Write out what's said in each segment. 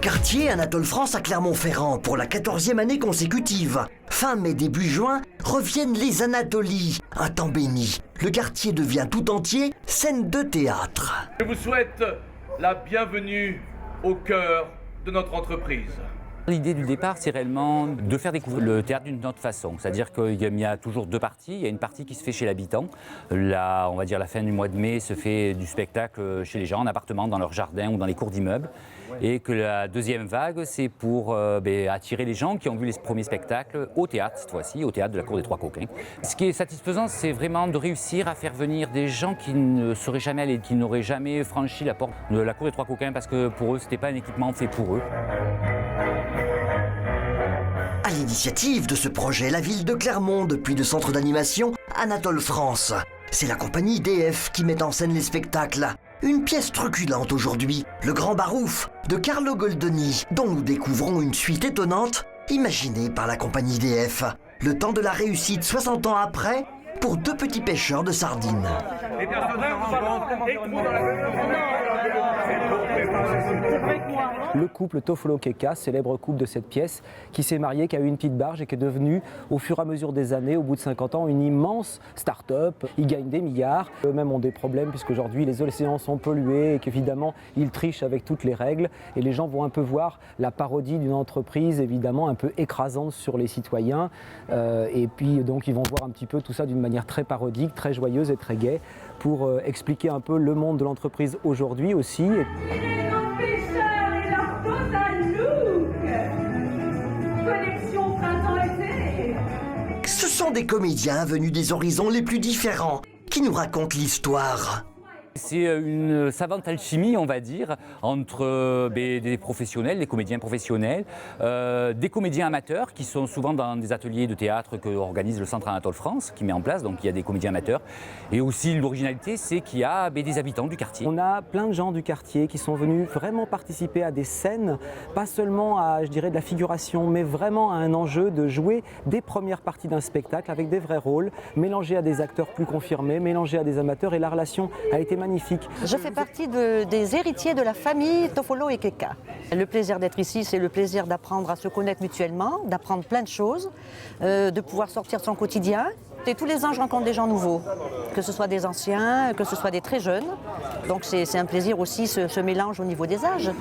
Quartier Anatole France à Clermont-Ferrand pour la 14e année consécutive. Fin mai, début juin, reviennent les Anatolies. Un temps béni. Le quartier devient tout entier scène de théâtre. Je vous souhaite la bienvenue au cœur de notre entreprise. L'idée du départ, c'est réellement de faire découvrir le théâtre d'une autre façon. C'est-à-dire qu'il y a toujours deux parties. Il y a une partie qui se fait chez l'habitant. Là, on va dire la fin du mois de mai se fait du spectacle chez les gens, en appartement, dans leur jardin ou dans les cours d'immeubles. Et que la deuxième vague, c'est pour attirer les gens qui ont vu les premiers spectacles au théâtre, cette fois-ci, au théâtre de la Cour des Trois Coquins. Ce qui est satisfaisant, c'est vraiment de réussir à faire venir des gens qui ne seraient jamais allés, qui n'auraient jamais franchi la porte de la Cour des Trois Coquins, parce que pour eux, ce n'était pas un équipement fait pour eux. À l'initiative de ce projet, la ville de Clermont, depuis le centre d'animation Anatole France. C'est la compagnie DF qui met en scène les spectacles. Une pièce truculente aujourd'hui, Le Grand Barouf, de Carlo Goldoni, dont nous découvrons une suite étonnante, imaginée par la compagnie DF. Le temps de la réussite 60 ans après, pour deux petits pêcheurs de sardines. Le couple Toffolo-Keka, célèbre couple de cette pièce, qui s'est marié, qui a eu une petite barge et qui est devenu, au fur et à mesure des années, au bout de 50 ans, une immense start-up. Ils gagnent des milliards. Eux-mêmes ont des problèmes puisqu'aujourd'hui les océans sont pollués et qu'évidemment ils trichent avec toutes les règles. Et les gens vont un peu voir la parodie d'une entreprise évidemment un peu écrasante sur les citoyens. Et puis donc ils vont voir un petit peu tout ça d'une manière très parodique, très joyeuse et très gaie pour expliquer un peu le monde de l'entreprise aujourd'hui aussi. Ce sont des comédiens venus des horizons les plus différents qui nous racontent l'histoire. C'est une savante alchimie, on va dire, entre des professionnels, des comédiens professionnels, des comédiens amateurs qui sont souvent dans des ateliers de théâtre que organise le Centre Anatole France, qui met en place, donc il y a des comédiens amateurs. Et aussi l'originalité, c'est qu'il y a des habitants du quartier. On a plein de gens du quartier qui sont venus vraiment participer à des scènes, pas seulement à, je dirais, de la figuration, mais vraiment à un enjeu de jouer des premières parties d'un spectacle avec des vrais rôles, mélangés à des acteurs plus confirmés, mélangés à des amateurs, et la relation a été magnifique. Je fais partie des héritiers de la famille Toffolo et Keka. Le plaisir d'être ici, c'est le plaisir d'apprendre à se connaître mutuellement, d'apprendre plein de choses, de pouvoir sortir de son quotidien. Et tous les ans, je rencontre des gens nouveaux, que ce soit des anciens, que ce soit des très jeunes. Donc c'est un plaisir aussi, ce mélange au niveau des âges.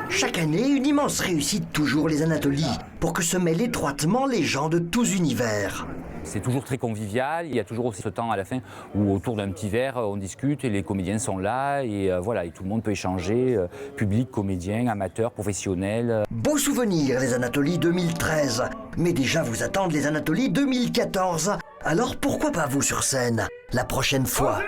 Chaque année, une immense réussite toujours les Anatolies, pour que se mêlent étroitement les gens de tous univers. C'est toujours très convivial, il y a toujours aussi ce temps à la fin où autour d'un petit verre on discute et les comédiens sont là et voilà, et tout le monde peut échanger, public, comédien, amateur, professionnel. Beau souvenir les Anatolies 2013, mais déjà vous attendent les Anatolies 2014. Alors pourquoi pas vous sur scène la prochaine fois?